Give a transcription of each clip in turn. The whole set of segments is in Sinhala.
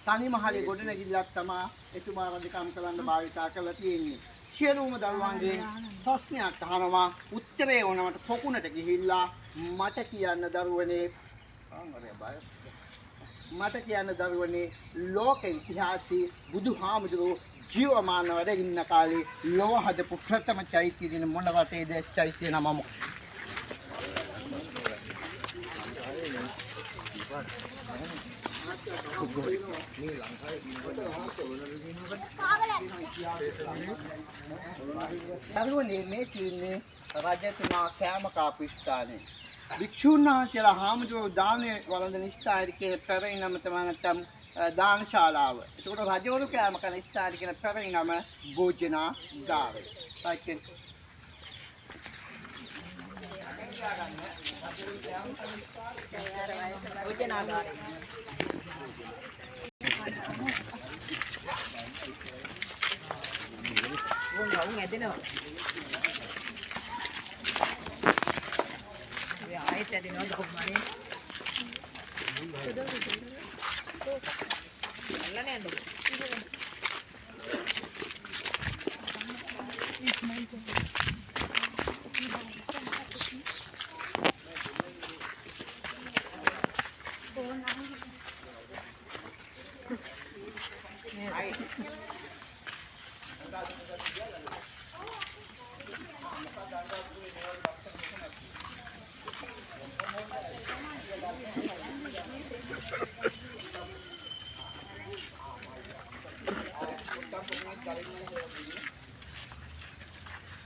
තනි මහලේ ගොඩනැගිල්ලක් තමයි එතුමා රජකම් කරන්න භාවිතා කරලා තියෙන්නේ. සියලුම දරුවන්ගේ ප්‍රශ්නයක් අහනවා උත්තරේ ඕනවට පොකුණට ගිහිල්ලා මට කියන්න දරුවනේ ලෝක ඉතිහාසයේ බුදුහාමුදුරුවෝ ජීවමානව වැඩ ඉන්න කාලේ ලෝහ හදපු ප්‍රථම චෛත්‍ය දින මොන රටේද චෛත්‍ය නම මොකක්ද? දරුවනේ මේ කියන්නේ රජතුමා කෑම කාපු ස්ථානේ. භික්ෂුන් වහන්සේලා හාමුදුරුවෝ දානේ වළඳන ස්ථානයේ කියන පෙරේ නම තමයි නැත්නම් දානශාලාව. ඒකට රජවරු කෑම කන ස්ථානයේ කියන පෙරේ නම භෝජනාගාරය.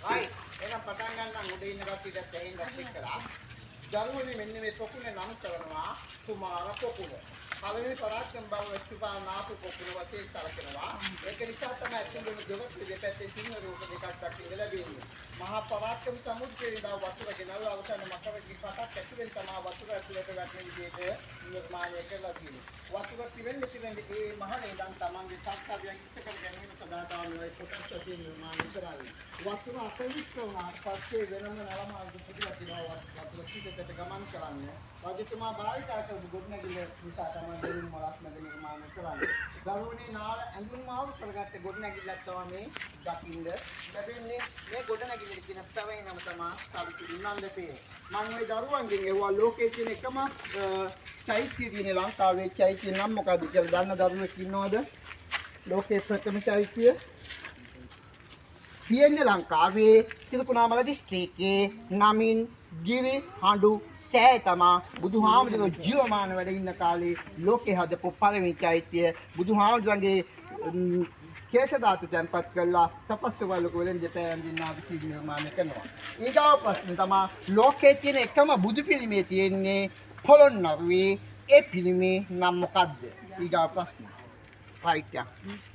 right. එහෙනම් පටන් ගන්න උඩ ඉන්න කට්ටියට තේින්නත් එක්කලා දරුවනේ මෙන්න මේ පොකුණේ නම කරනවා කුමාර පොකුණ. පළවෙනි පරාක්‍රම බව ස්තුපා නාපු පොකුණ වශයෙන් සැලකෙනවා. ඒක නිසා තමයි අතුරුම ජගත් දෙපැත්තේ සිංහ රූප දෙකක් දක්ින්න ලැබෙන්නේ. මහා පරාක්‍රම සමුද්‍රයේ ඉඳලා වතුර ගෙනල්ලා අවසාන මකර කිපටක් ඇතුලෙන් තමයි වතුර ඇතුලට වැටෙන විදිහට නිර්මාණය කරලා තියෙන්නේ. වතුර පිරෙන්නේ ඒ මහලේ ඉඳන් තමන්ගේ සත්‍යයන් ඉස්ත කර ගැනීම සදාතාවන වේ කොටස් නිර්මාණය කරන්නේ. වතුර අපවිත්‍ර වුණාට පස්සේ වෙනම නලමාර්ග පුදුලා තිනවා වතුර පිටට ගමන් කරන්නේ. රජතුමා භාවිතා කරපු ගොඩනැගිල්ල නිසා තමයි දෙවියන් මොලක් මැද නිර්මාණය කරන්නේ. දරුවනේ නාල ඇඳුම් මාරු කරගත්ත ගොඩනැගිල්ලක් තමයි මේ දකින්න ලැබෙන්නේ. මේ ගොඩනැගිල්ලේ කියන පැවැයි නම තමයි සාවිත්‍රි නන්දපේ. මම ওই දරුවන්ගෙන් එවුවා ලෝකයේ තියෙන එකම චෛත්‍ය දිනේ ලංකාවේ චෛත්‍ය නම් මොකද්ද කියලා දන්න දරුවෙක් ඉන්නවද? ලෝකයේ ප්‍රථම චෛත්‍ය පියන්නේ ලංකාවේ තිරුකුණාමල දිස්ත්‍රික්කයේ නමින් ගිරි හඬු සෑය තමා බුදුහාමුදුරුවෝ ජීවමාන වැඩ ඉන්න කාලේ ලෝකේ හදපු පළවෙනි චෛත්‍ය. බුදුහාමුදුරන්ගේ කේශ ධාතු තැන්පත් කළා තපස්වලක වලින් දෙපෑම් දින්නා විසි නිර්මාණය කරනවා. ඊගාව ප්‍රශ්න තමයි ලෝකයේ තියෙන එකම බුදු පිළිමේ තියෙන්නේ පොළොන්නරුවේ. ඒ පිළිමේ නම මොකද්ද? ඊගාව ප්‍රශ්න. right.